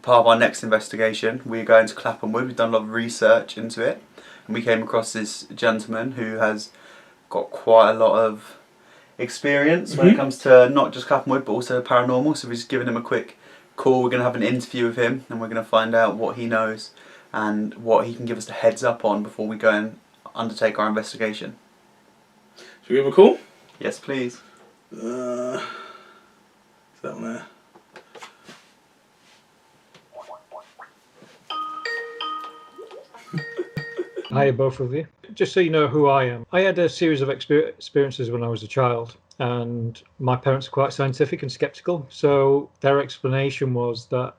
part of our next investigation, we're going to Clapham Wood. We've done a lot of research into it, and we came across this gentleman who has got quite a lot of experience when it comes to not just Clapham Wood but also paranormal. So we're just giving him a quick call. We're going to have an interview with him, and we're going to find out what he knows and what he can give us the heads up on before we go and undertake our investigation. Should we give him a call? Yes, please. Is that on there? Hi, both of you. Just so you know who I am, I had a series of experiences when I was a child, and my parents are quite scientific and skeptical. So their explanation was that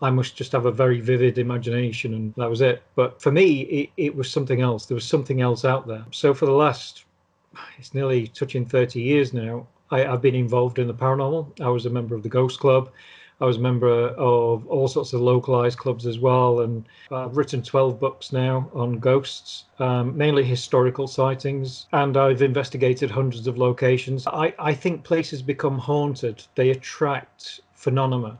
I must just have a very vivid imagination, and that was it. But for me, it was something else. There was something else out there. So for the last, it's nearly touching 30 years now, I've been involved in the paranormal. I was a member of the Ghost Club. I was a member of all sorts of localized clubs as well, and I've written 12 books now on ghosts, mainly historical sightings, and I've investigated hundreds of locations. I think places become haunted. They attract phenomena,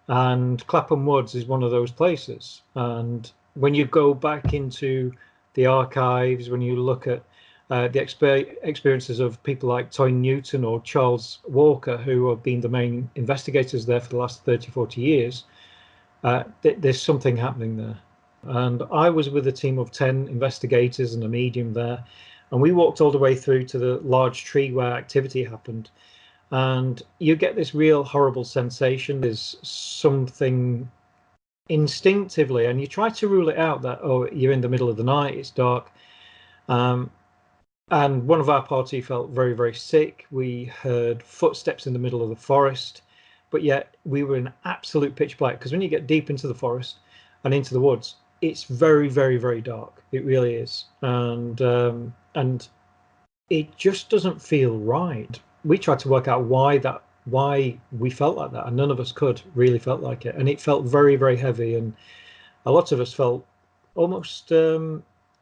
and Clapham Woods is one of those places. And when you go back into the archives, when you look at the experiences of people like Toy Newton or Charles Walker, who have been the main investigators there for the last 30-40 years, there's something happening there. And I was with a team of 10 investigators and a medium there, and we walked all the way through to the large tree where activity happened, and you get this real horrible sensation. There's something instinctively, and you try to rule it out, that, oh, you're in the middle of the night, it's dark. And one of our party felt very, very sick. We heard footsteps in the middle of the forest, but yet we were in absolute pitch black, because when you get deep into the forest and into the woods, it's very, very, very dark. It really is. And it just doesn't feel right. We tried to work out why we felt like that, and none of us could really felt like it. And it felt very, very heavy, and a lot of us felt almost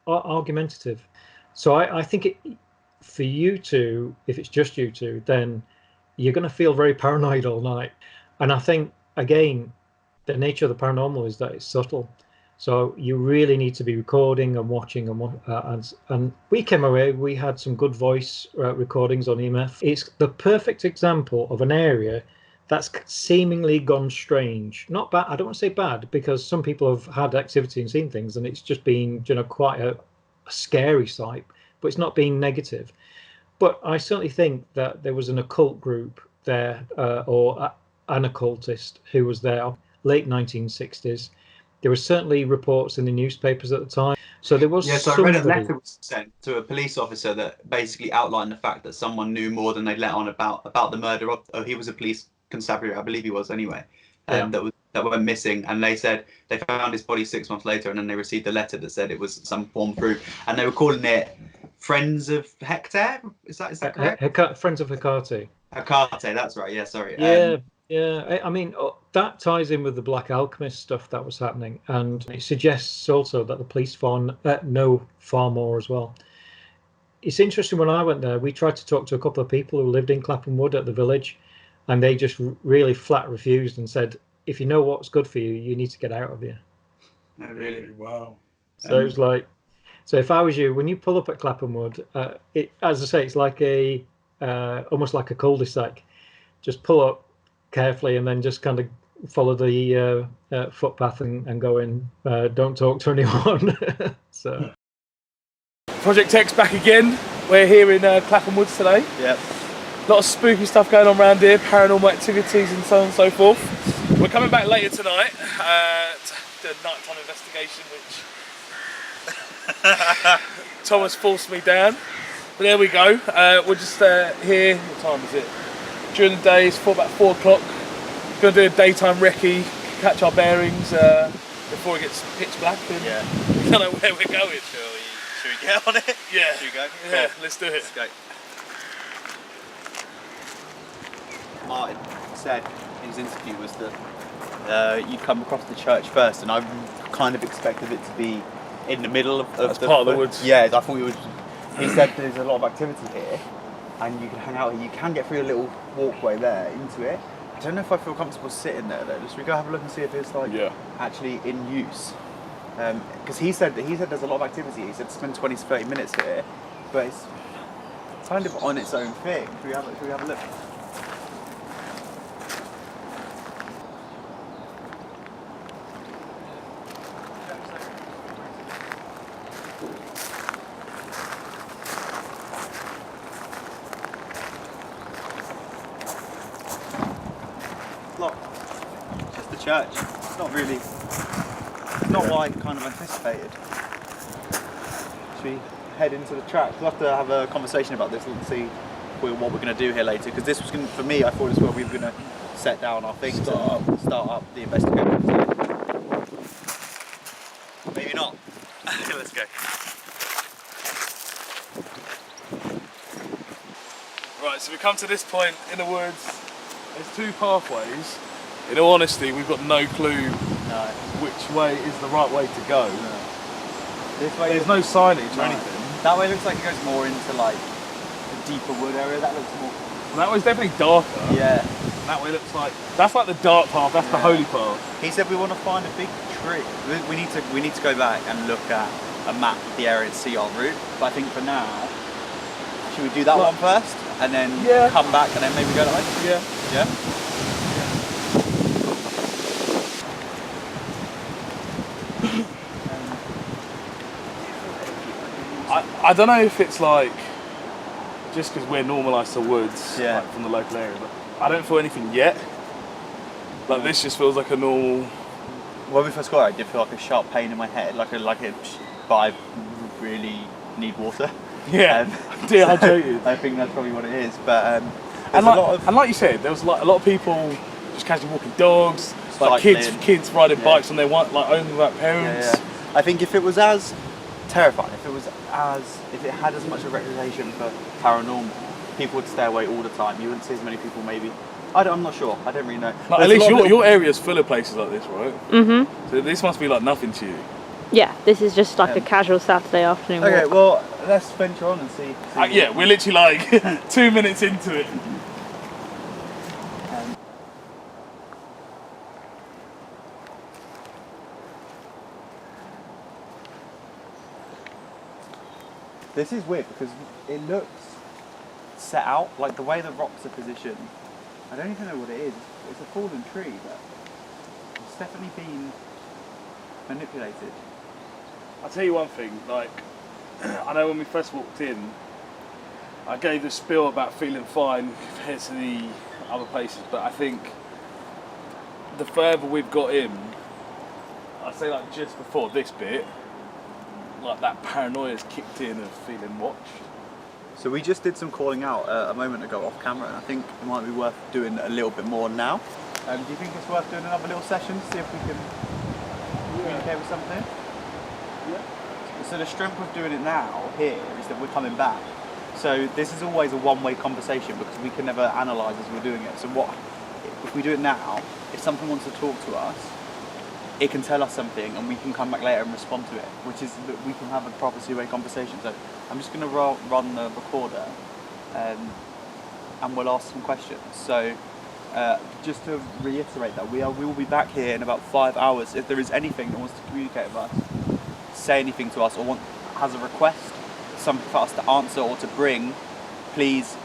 argumentative. So I think for you two, if it's just you two, then you're going to feel very paranoid all night. And I think, again, the nature of the paranormal is that it's subtle. So you really need to be recording and watching. And we came away, we had some good voice recordings on EMF. It's the perfect example of an area that's seemingly gone strange. Not bad, I don't want to say bad, because some people have had activity and seen things, and it's just been, quite a scary sight, but it's not being negative. But I certainly think that there was an occult group there, or an occultist who was there, late 1960s. There were certainly reports in the newspapers at the time. So there was so I read a letter was sent to a police officer that basically outlined the fact that someone knew more than they let on about the murder of he was a police constabulary, I believe he was anyway, that went missing, and they said they found his body 6 months later, and then they received a letter that said it was some form of proof, and they were calling it Friends of Hector. Is that correct? Friends of Hecate. Hecate, that's right. Yeah, sorry. Yeah. I mean, that ties in with the Black Alchemist stuff that was happening, and it suggests also that the police know far more as well. It's interesting, when I went there, we tried to talk to a couple of people who lived in Clapham Wood at the village, and they just really flat refused and said, if you know what's good for you, you need to get out of here. Oh, really? Wow. So it was like, so if I was you, when you pull up at Clapham Wood, as I say, it's like almost like a cul-de-sac. Just pull up carefully and then just kind of follow the footpath and go in. Don't talk to anyone. So. Project Tech's back again. We're here in Clapham Woods today. Yep. A lot of spooky stuff going on around here, paranormal activities and so on and so forth. We're coming back later tonight to do a nighttime investigation, which Thomas forced me down. But there we go. We're just here. What time is it? During the day, it's about 4 o'clock. Going to do a daytime recce, catch our bearings before it gets pitch black. And we don't know where we're going. Should we get on it? Yeah. Should we go? Yeah, cool. let's do it. Let's go. Martin said in his interview was that you'd come across the church first, and I kind of expected it to be in the middle of part of the woods. Yeah, I thought we would. He said there's a lot of activity here, and you can hang out here. You can get through a little walkway there into it. I don't know if I feel comfortable sitting there though. Should we go have a look and see if it's like actually in use? Because he said there's a lot of activity. He said spend 20 to 30 minutes here, but it's kind of on its own thing. Should we have a look? Locked. It's just the church. It's not really. It's not what I kind of anticipated. Should we head into the track? We'll have to have a conversation about this and see what we're going to do here later. Because this was going, for me, I thought this was where we were going to set down our things and start up the investigation. Maybe not. Let's go. Right, so we come to this point in the woods. There's two pathways. In all honesty, we've got no clue which way is the right way to go. No. This way There's no signage or anything. That way looks like it goes more into like a deeper wood area. That looks more. That way's definitely darker. Yeah. That way looks like that's like the dark path. That's the holy path. He said we want to find a big tree. We need to go back and look at a map of the area and see our route. But I think for now, should we do that one first and then come back and then maybe go that way? Yeah. Yeah. I don't know if it's like just because we're normalised to woods like, from the local area, but I don't feel anything yet. Like this just feels like a normal. When we first got it, I did feel like a sharp pain in my head, but I really need water. Yeah, dehydrated. I think that's probably what it is. But and like you said, there was like a lot of people just casually walking dogs, like kids riding bikes on their own without parents. Yeah. I think if it was as terrifying, if it had as much of a reputation for paranormal, people would stay away all the time. You wouldn't see as many people maybe. I'm not sure. I don't really know. Like, at least your area's full of places like this, right? Mm-hmm. So this must be like nothing to you. Yeah, this is just like a casual Saturday afternoon walk. Okay, well, let's venture on and see. Yeah, we're literally like 2 minutes into it. This is weird because it looks set out, like the way the rocks are positioned. I don't even know what it is. It's a fallen tree, but it's definitely been manipulated. I'll tell you one thing, like, I know when we first walked in, I gave the spiel about feeling fine compared to the other places, but I think the further we've got in, I'd say like just before this bit, like that paranoia's kicked in of feeling watched. So we just did some calling out a moment ago off camera, and I think it might be worth doing a little bit more now. Do you think it's worth doing another little session to see if we can communicate with something? Yeah. So the strength of doing it now here is that we're coming back. So this is always a one-way conversation because we can never analyse as we're doing it. So what if we do it now? If someone wants to talk to us, it can tell us something and we can come back later and respond to it, which is that we can have a proper two-way conversation. So I'm just going to run the recorder and we'll ask some questions. So just to reiterate that, we will be back here in about 5 hours. If there is anything that wants to communicate with us, say anything to us, or has a request, something for us to answer or to bring, please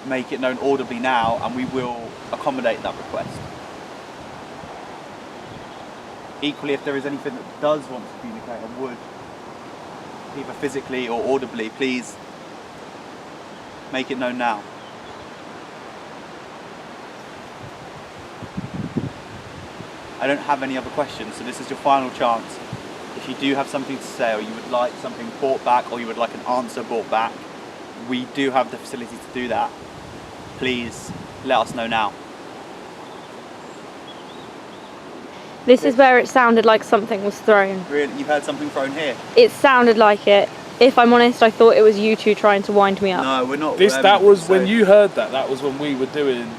make it known audibly now and we will accommodate that request. Equally, if there is anything that does want to communicate and would, either physically or audibly, please make it known now. I don't have any other questions, so this is your final chance. If you do have something to say, or you would like something brought back, or you would like an answer brought back, we do have the facility to do that. Please let us know now. This is where it sounded like something was thrown. Really? You've heard something thrown here? It sounded like it. If I'm honest, I thought it was you two trying to wind me up. No, we're not. That was when you heard that. That was when we were doing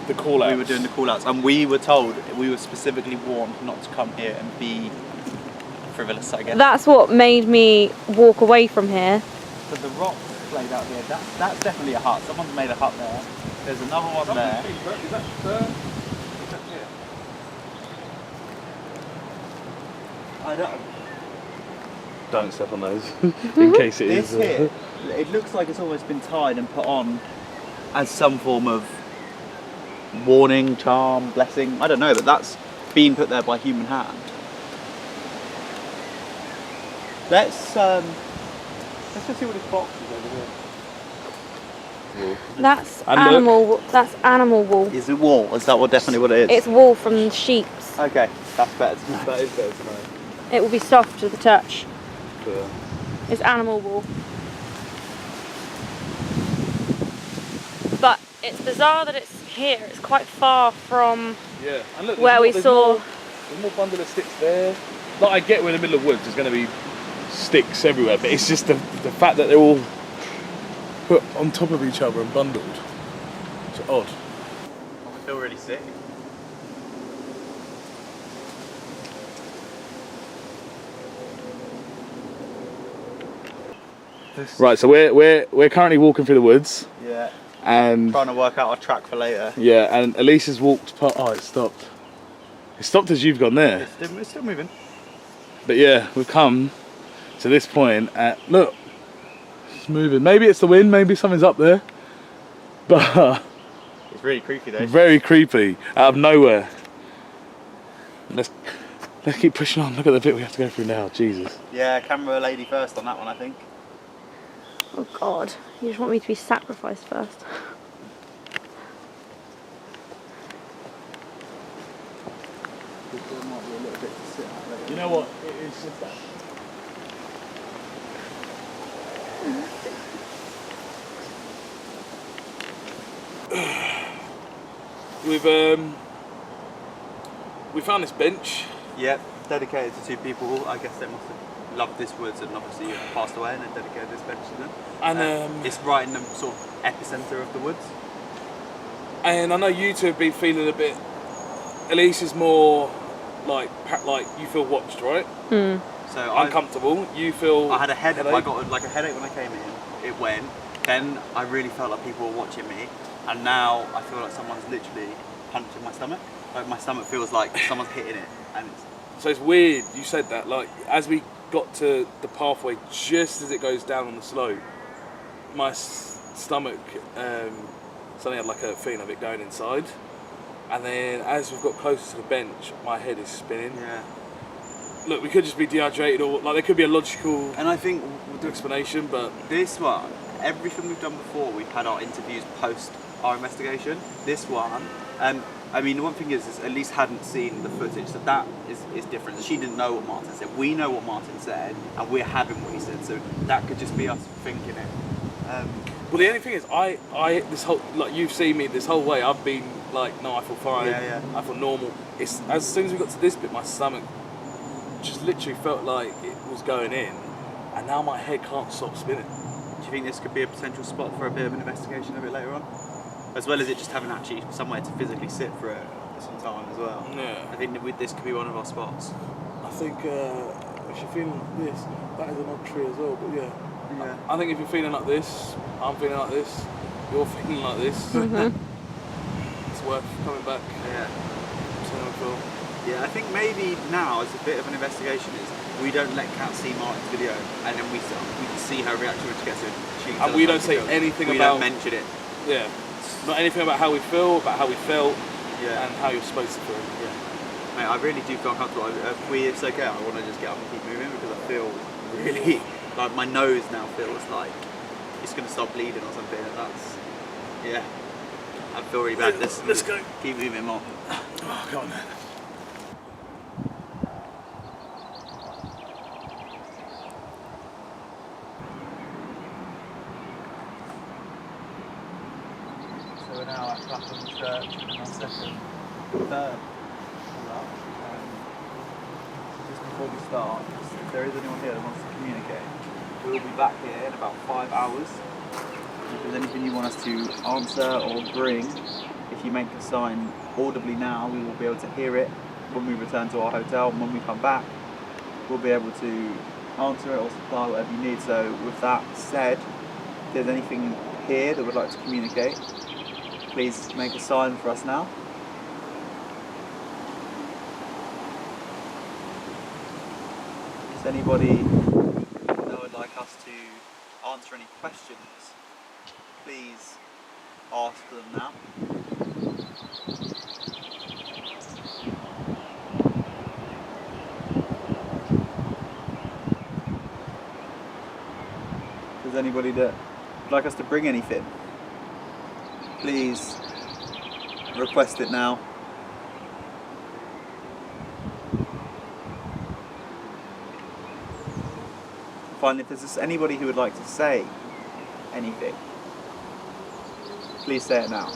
the call-outs. We were doing the call-outs, and we were told, we were specifically warned not to come here and be frivolous, I guess. That's what made me walk away from here. But the rocks played out here, that's definitely a hut. Someone's made a hut there. There's another one there. Is that I don't. Don't step on those, in case it This is. here, it looks like it's almost been tied and put on as some form of warning, charm, blessing. I don't know, but that's been put there by human hand. Let's just see what this box is over here. That's And look. animal. That's animal wool. Is it wool? Is that definitely what it is? It's wool from sheep's. Okay, that's better to know. That is better to know. It will be soft to the touch. Yeah. It's animal wool. But it's bizarre that it's here. It's quite far from Yeah, and look, where we saw. There's more bundle of sticks there. Like, I get we're in the middle of woods, there's going to be sticks everywhere, but it's just the fact that they're all put on top of each other and bundled. It's odd. I feel really sick. Right, so we're currently walking through the woods, Yeah. and Trying to work out our track for later. yeah, and Elise has walked past. Oh, it stopped. It stopped as you've gone there. It's still moving. But yeah, we've come to this point. Look, it's moving. Maybe it's the wind. Maybe something's up there. But It's really creepy though. very creepy, out of nowhere. Let's keep pushing on. Look at the bit we have to go through now. Jesus. Yeah, camera lady first on that one, I think. Oh God! You just want me to be sacrificed first. There might be a little bit to sit at later. You know what? It is just that. We found this bench. Yep, dedicated to two people. I guess they must have loved this woods and obviously passed away and then dedicated this bench to them. And it's right in the sort of epicenter of the woods. And I know you two have been feeling a bit. Elise is more like you feel watched, right? Hmm. So Uncomfortable. You feel. I had a headache. I got like a headache when I came in. It went. Then I really felt like people were watching me, and now I feel like someone's literally punching my stomach. Like my stomach feels like someone's hitting it, and it's. So it's weird. You said that. Like as we got to the pathway, just as it goes down on the slope, my stomach suddenly had like a feeling of it going inside. And then as we've got closer to the bench, my head is spinning. Yeah. Look, we could just be dehydrated, or like there could be a logical And I think explanation, but this one, everything we've done before, we've had our interviews post our investigation. This one, I mean, the one thing is Elise hadn't seen the footage, so that is different. She didn't know what Martin said. We know what Martin said, and we're having what he said, so that could just be us thinking it. well, the only thing is, I this whole like you've seen me this whole way. I've been like, no, I feel fine. Yeah. I feel normal. It's as soon as we got to this bit, my stomach just literally felt like it was going in, and now my head can't stop spinning. Do you think this could be a potential spot for a bit of an investigation a bit later on? As well as it just having actually somewhere to physically sit for some time as well. Yeah. I think that this could be one of our spots. I think if you're feeling like this, that is an odd tree as well. But yeah. Yeah. I think if you're feeling like this, I'm feeling like this, you're feeling like this. It's worth coming back. Yeah. Seeing how we feel. Yeah, I think maybe now as a bit of an investigation is we don't let Kat see Martin's video and then we can see her reaction when she gets it. And we don't say anything about. We don't mention it. Yeah. Not anything about how we feel, about how we felt, Yeah. and how you're supposed to feel. Yeah. Mate, I really do feel comfortable. If it's okay, I want to just get up and keep moving because I feel really like my nose now feels like it's going to stop bleeding or something, and that's I feel really bad. Let's go. Keep moving more. Oh, come on then. So we're now at Clapham Church in our third pull-up. Just before we start, if there is anyone here that wants to communicate, we'll be back here in about 5 hours. If there's anything you want us to answer or bring, if you make a sign audibly now, we will be able to hear it when we return to our hotel, and when we come back, we'll be able to answer it or supply whatever you need. So with that said, if there's anything here that would like to communicate, please make a sign for us now. anybody that would like us to answer any questions, please ask them now. If there's anybody that would like us to bring anything, please request it now. Finally, if there's just anybody who would like to say anything, please say it now.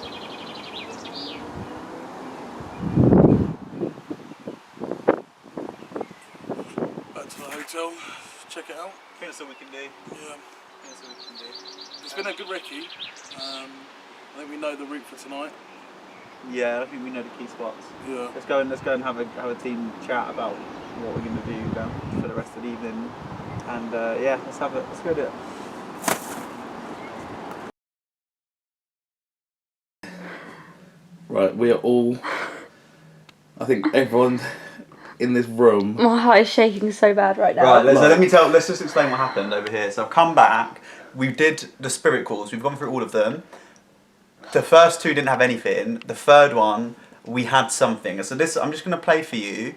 Back to the hotel, check it out. I think that's all we can do. Yeah. That's all we can do. It's been a good recce. I think we know the route for tonight. Yeah, I think we know the key spots. Yeah. Let's go and have a team chat about what we're going to do for the rest of the evening. And yeah, let's go do it. Right, we are all, I think everyone in this room. My heart is shaking so bad right now. Right, let's just explain what happened over here. So I've come back, we did the spirit calls, we've gone through all of them. The first two didn't have anything, the third one, we had something. So this, I'm just going to play for you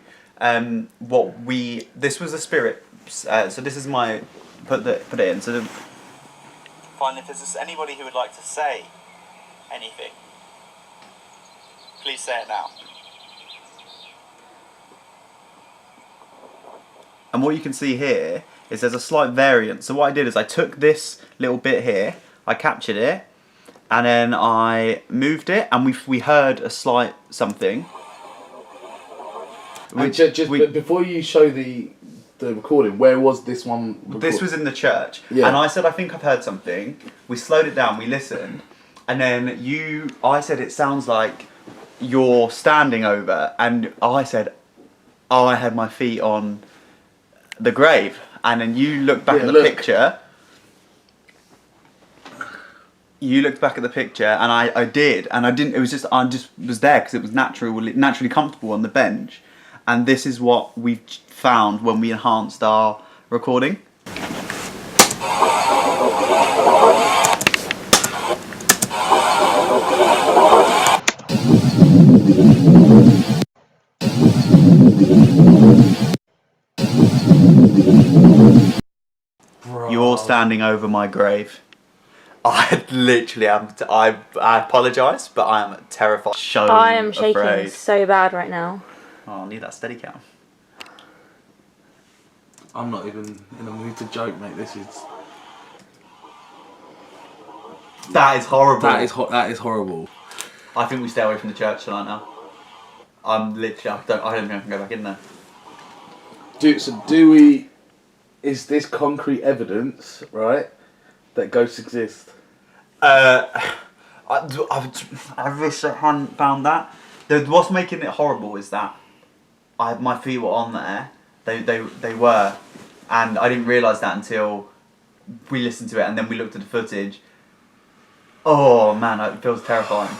this was a spirit, so this is my, put it in. So finally, if there's just anybody who would like to say anything, please say it now. And what you can see here is there's a slight variance. So what I did is I took this little bit here, I captured it, and then I moved it, and we heard a slight something. And but before you show the recording, where was this one recorded? This was in the church, yeah. And I said, I think I've heard something. We slowed it down, we listened, and then I said, it sounds like you're standing over, and I said, oh, I had my feet on the grave, and then you looked back at the picture. You looked back at the picture, and I did, and I didn't. It was just I just was there because it was naturally comfortable on the bench, and this is what we found when we enhanced our recording. Bro. You're standing over my grave. I literally am. I apologise, but I am terrified. I am shaking so bad right now. Oh, I need that steady cam. I'm not even in a mood to joke, mate. This is. That is horrible. That is horrible. I think we stay away from the church tonight now. I'm literally. I don't think I can go back in there. Do we? Is this concrete evidence, right, that ghosts exist? I wish I hadn't found that. What's making it horrible is that my feet were on there. They were, and I didn't realise that until we listened to it, and then we looked at the footage. Oh man, it feels terrifying.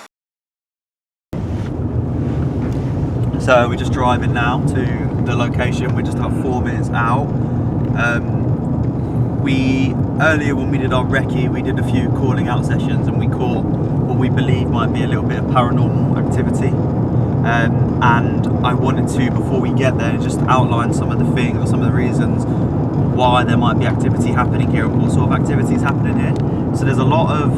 So we're just driving now to the location. We're just about 4 minutes out. Earlier when we did our recce, we did a few calling out sessions, and we caught what we believe might be a little bit of paranormal activity. And I wanted to, before we get there, just outline some of the things or some of the reasons why there might be activity happening here, and what sort of activity is happening here. So there's a lot of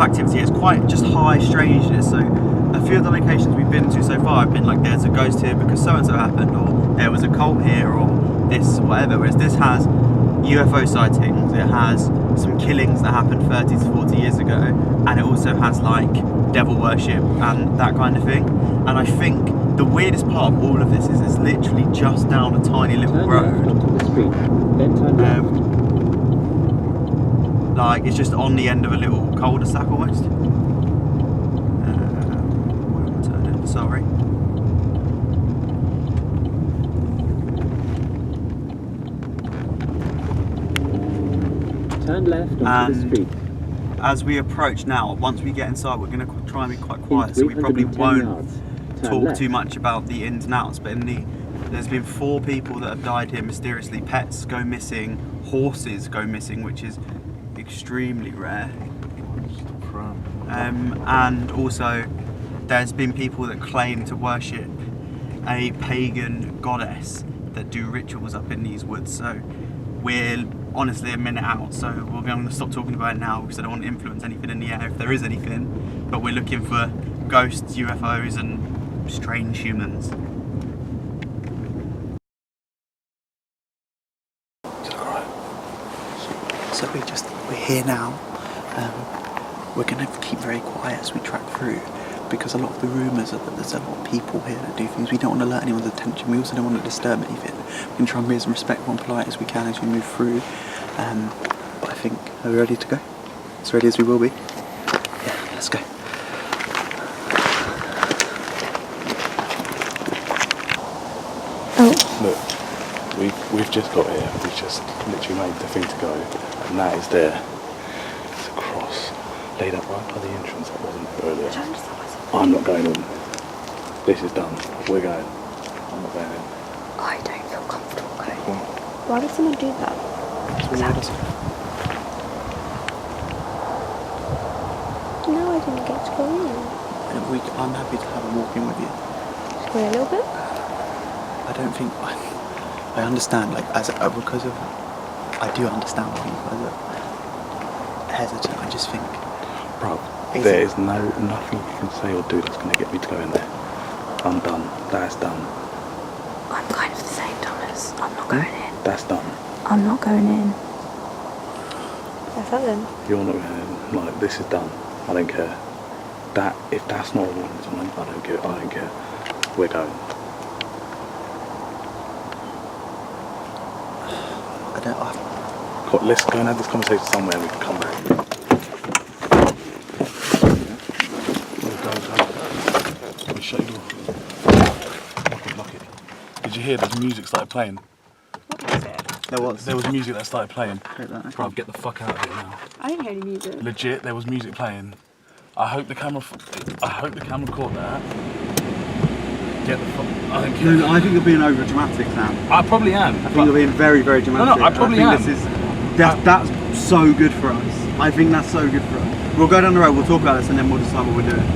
activity. It's quite just high strangeness. So a few of the locations we've been to so far have been like, there's a ghost here because so and so happened, or there was a cult here, or this, whatever. Whereas this has UFO sightings, it has some killings that happened 30 to 40 years ago, and it also has like devil worship and that kind of thing. And I think the weirdest part of all of this is it's literally just down a tiny little road. Like it's just on the end of a little cul-de-sac almost. Sorry. Turn left onto the street. As we approach now, once we get inside, we're going to try and be quite quiet, so we probably won't talk too much about the ins and outs. But in the There's been 4 people that have died here mysteriously. Pets go missing, horses go missing, which is extremely rare. And also, there's been people that claim to worship a pagan goddess that do rituals up in these woods. So we're honestly a minute out, so we're going to stop talking about it now because I don't want to influence anything in the air if there is anything. But we're looking for ghosts, UFOs, and strange humans. So we're here now. We're going to keep very quiet as we track through, because a lot of the rumours are that there's a lot of people here that do things. We don't want to alert anyone's attention. We also don't want to disturb anything. We can try and be as respectful and polite as we can as we move through. But I think, are we ready to go? As ready as we will be? Yeah, let's go. Look, we've just got here. We've just literally made the thing to go, and that is there. It's a cross laid up right by the entrance that wasn't there earlier. I'm not going in. This is done. We're going. I'm not going in. I don't feel comfortable going. Why would someone do that? Exactly. No, I didn't get to go in. I'm happy to have a walk in with you. Just wait a little bit. I don't think I understand, like, because of, I do understand why you guys are hesitant. I just think, bro, there is nothing you can say or do that's going to get me to go in there. I'm done. That's done. I'm kind of the same, Thomas. I'm not going in. That's done. I'm not going in. That's that then. You're not going in. Like, this is done. I don't care. If that's not a warning sign, I don't care. I don't care. We're going. Let's go and have this conversation somewhere and we can come back. Let me shut your door. Lock it. Did you hear there's music started playing? What music? there was music that started playing. Bro, Get the fuck out of here now. I didn't hear any music. Legit, there was music playing. I hope the camera caught that. Get the fuck. I don't care. No, I think you're being over dramatic, Sam. I probably am. I think you're being very, very dramatic. No, I probably am. That's so good for us. I think that's so good for us. We'll go down the road, we'll talk about this, and then we'll decide what we're doing.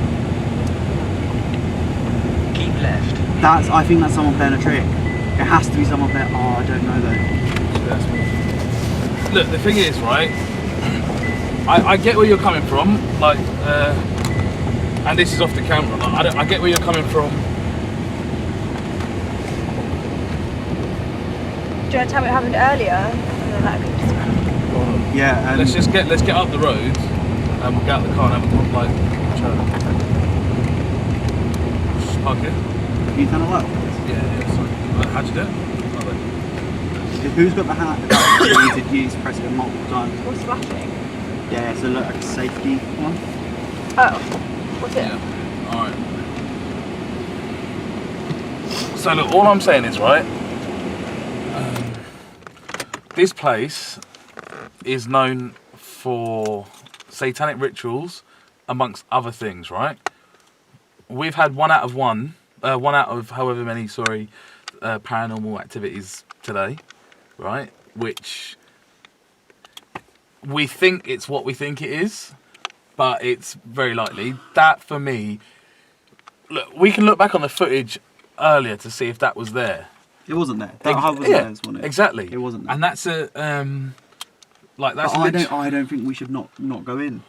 Keep left. I think that's someone playing a trick. It has to be someone playing. Oh, I don't know though. Look, the thing is, right? I get where you're coming from, like, and this is off the camera. Like, I get where you're coming from. Do you want to tell me what happened earlier? And then that could just... Yeah, and Let's get up the road, and we'll get out the car and have a like chat. Just park it. Can you turn it up? Yeah. Sorry. How'd you do it? Who's got the hat that you need to use pressing it multiple times? What's flashing? Yeah, so look, like a safety one. Oh. What's it? Yeah. Alright. So look, all I'm saying is, right, this place is known for satanic rituals, amongst other things, right? We've had one out of however many, paranormal activities today, right? Which we think it's what we think it is, but it's very likely. That, for me, look, we can look back on the footage earlier to see if that was there. It wasn't there. That hub was there, wasn't it? Exactly. It wasn't there. And that's a I don't think we should not go in.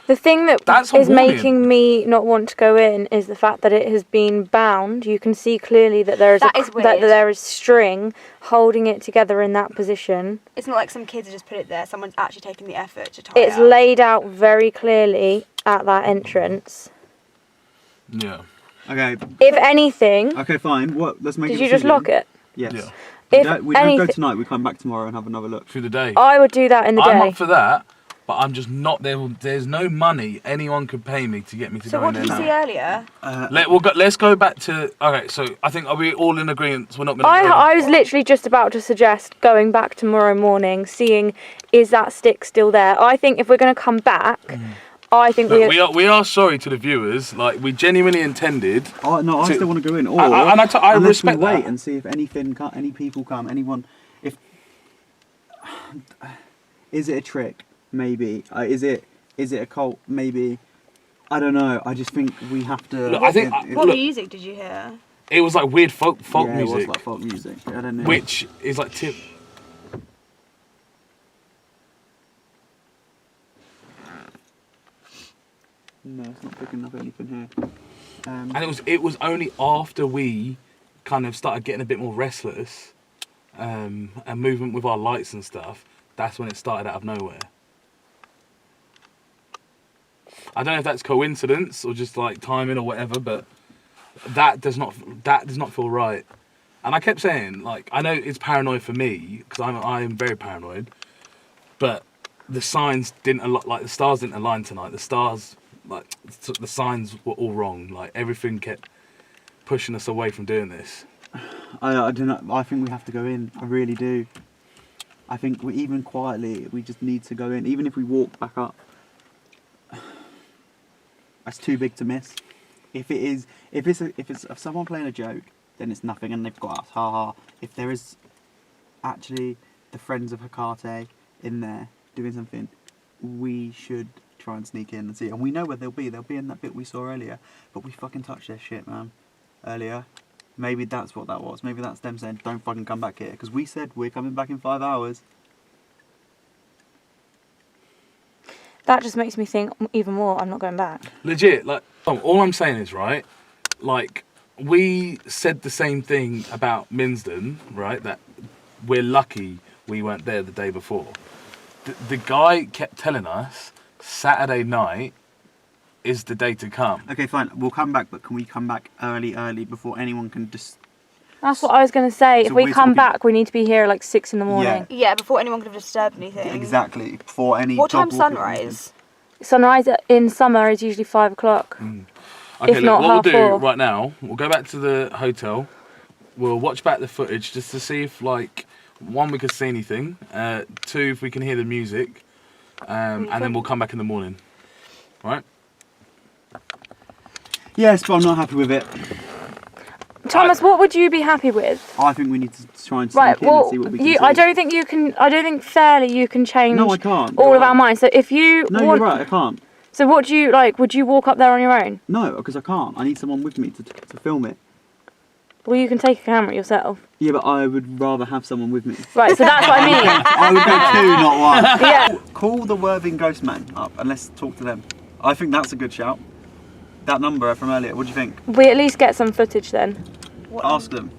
The thing that That's is a warning. making me not want to go in is the fact that it has been bound. You can see clearly that there is That is that weird. there is string holding it together in that position. It's not like some kids have just put it there. Someone's actually taken the effort to tie It's it up. laid out very clearly at that entrance. Yeah. Okay. If anything, Okay, fine. What? Let's make. did a you just decision. lock it? Yes. Yeah. We don't go anything- tonight. We come back tomorrow and have another look. Through the day. I would do that in the I'm day. up for that, but I'm just not there. There's no money anyone could pay me to get me to So go what in did there you now. see earlier? Let's go back to. Okay, so I think are we all in agreement? We're not going to. I was literally just about to suggest going back tomorrow morning, seeing is that stick still there. I think if we're going to come back, I think Look, we are sorry to the viewers. Like, we genuinely intended. Oh no, I still want to go in. Or I unless respect we wait that. and see if any people come, anyone. If is it a trick? Maybe. Is it a cult? Maybe. I don't know. I just think we have to. Look, I think. What Look, music did you hear? it was like weird folk yeah, music, it was like folk music. I don't know. which is like tip. No, it's not picking up anything here. And it was only after we kind of started getting a bit more restless, and movement with our lights and stuff. That's when it started out of nowhere. I don't know if that's coincidence or just like timing or whatever, but that does not feel right. And I kept saying, like, I know it's paranoid for me because I am very paranoid, but the signs the stars didn't align tonight. The stars, like, the signs were all wrong. Like, everything kept pushing us away from doing this. I don't know. I think we have to go in. I really do. I think even quietly, we just need to go in. Even if we walk back up, that's too big to miss. If it's someone playing a joke, then it's nothing, and they've got us. Ha ha. If there is actually the friends of Hecate in there doing something, we should try and sneak in and see. And we know where they'll be. They'll be in that bit we saw earlier. But we fucking touched their shit, man. Earlier. Maybe that's what that was. Maybe that's them saying, don't fucking come back here. Because we said we're coming back in 5 hours. That just makes me think even more, I'm not going back. Legit, like, all I'm saying is, right, like, we said the same thing about Minsden, right, that we're lucky we weren't there the day before. The guy kept telling us Saturday night is the day to come. Okay, fine. We'll come back, but can we come back early before anyone can just... That's what I was going to say. So if we we're come talking- back, we need to be here like 6 in the morning. Yeah, before anyone could have disturbed anything. Exactly. Before any... What dog time's walking or sunrise? Sunrise in summer is usually 5 o'clock. Okay, If look, not what we'll do 4:30. right now, we'll go back to the hotel. We'll watch back the footage just to see if, like, one, we can see anything. Two, if we can hear the music. And then we'll come back in the morning. Right? Yes, but I'm not happy with it. Thomas, what would you be happy with? I think we need to try and sneak Right, in and well, see what we can you, see. I don't think you can. I don't think fairly you can change No, I can't. all of our minds. So if you, No, you're right, I can't. So what do you like? Would you walk up there on your own? No, because I can't. I need someone with me to film it. Well, you can take a camera yourself. Yeah, but I would rather have someone with me. Right, so that's what I mean. I would go 2, not 1. Yeah. Call the Worthing Ghost Man up and let's talk to them. I think that's a good shout. That number from earlier, what do you think? We at least get some footage then. Ask them.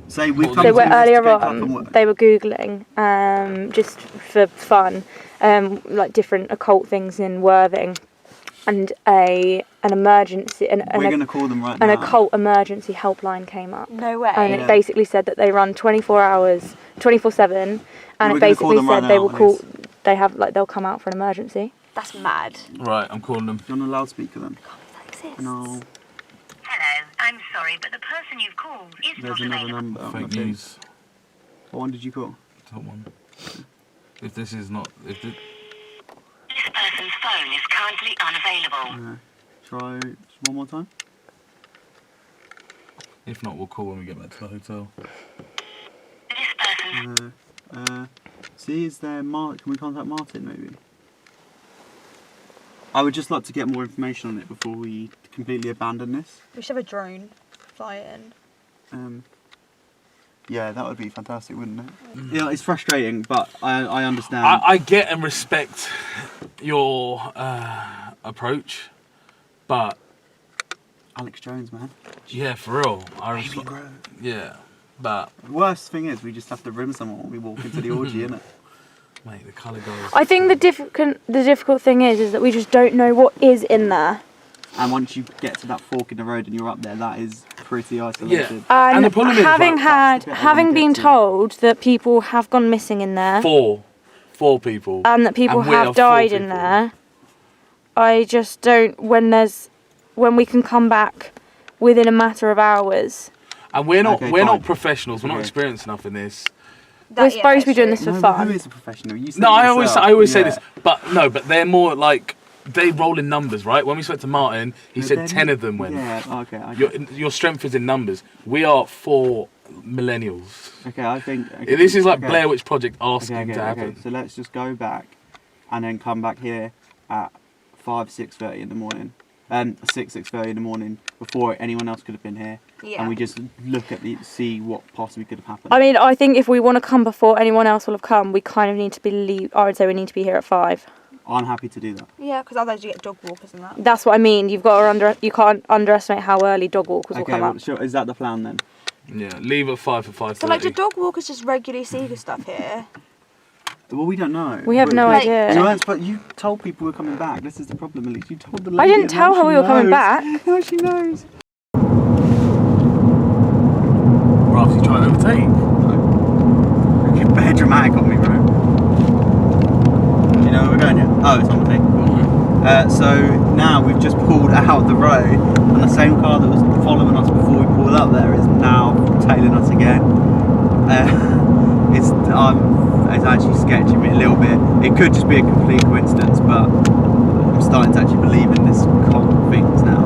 Say we've come So to we're earlier investigate Clapham on. Wood. They were googling, just for fun, like different occult things in Worthing, and an emergency, We're going to call them right an now. occult emergency helpline came up. No way. And Yeah. it basically said that they run 24 hours, 24/7, and We're it gonna call basically them right said they now, will call. Alice. They have they'll come out for an emergency. That's mad. Right, I'm calling them. You're on a loudspeaker then. That exists. No, Hello, I'm sorry, but the person you've called is there's not another available. number. on Fake the thing. news. What one did you call? Top one. If this is not... This person's phone is currently unavailable. Try one more time. If not, we'll call when we get back to the hotel. This person. See, is there Can we contact Martin maybe? I would just like to get more information on it before we completely abandon this. We should have a drone fly in. Yeah, that would be fantastic, wouldn't it? Yeah, it's frustrating, but I understand. I get and respect your approach, but Alex Jones, man. yeah, for real, I respect. Yeah, but The worst thing is we just have to rim someone when we walk into the orgy, innit? mate, the colour goes. I think the difficult thing is that we just don't know what is in there. And once you get to that fork in the road and you're up there, that is pretty isolated. And And the problem is, having that's the bit I having wanna been get to. told that people have gone missing in there, four people. and that people And we are have 4 died in people. there, I just don't. When we can come back within a matter of hours, And we're not Okay, we're fine. not professionals. We're not Okay. experienced enough in this. we're supposed to be doing this for No, but fun. who is a professional? You said No, it I always yourself. say Yeah. this, but they're more like they roll in numbers, right? When we spoke to Martin, he said 10 of them went. Yeah, okay. Your strength is in numbers. We are 4 millennials. Okay, I think... Okay, this is like Blair Witch Project asking to happen. Okay, so let's just go back and then come back here at 6:30 in the morning. 6:30 in the morning before anyone else could have been here. Yeah. And we just look at see what possibly could have happened. I mean, I think if we want to come before anyone else will have come, we kind of need to I would say we need to be here at 5. I'm happy to do that. Yeah, because otherwise you get dog walkers and that. That's what I mean. You can't underestimate how early dog walkers will come up. Sure. Is that the plan then? Yeah, leave at 5 for 5:30. So like, do dog walkers just regularly see the stuff here? Well, we don't know. We have no idea. But you told people we're coming back. This is the problem, Elise. You told the lady. I didn't tell her we were coming back. No, she knows. We're obviously trying to overtake. You're very dramatic on me, bro. Do you know where we're going yet? Oh, it's on the thing. Cool. So now we've just pulled out the road, and the same car that was following us before we pulled up there is now tailing us again. It's actually sketching me a little bit. It could just be a complete coincidence, but I'm starting to actually believe in this cult things now.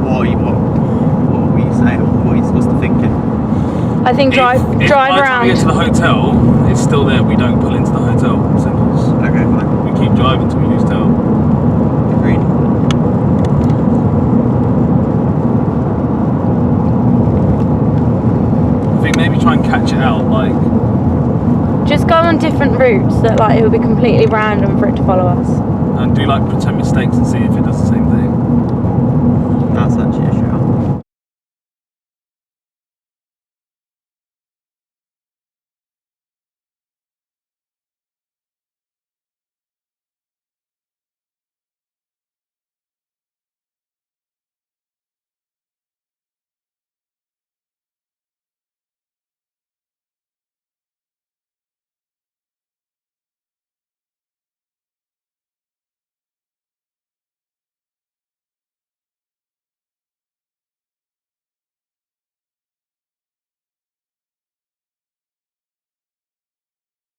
What are you saying? What's the thinking? I think drive If by the time we around. get to the hotel, it's still there. We don't pull into the hotel. Simple. Okay, fine. We keep driving till we lose town. Agreed. I think maybe try and catch it out, like. Just go on different routes that like it would be completely random for it to follow us. And do like pretend mistakes and see if it does the same thing.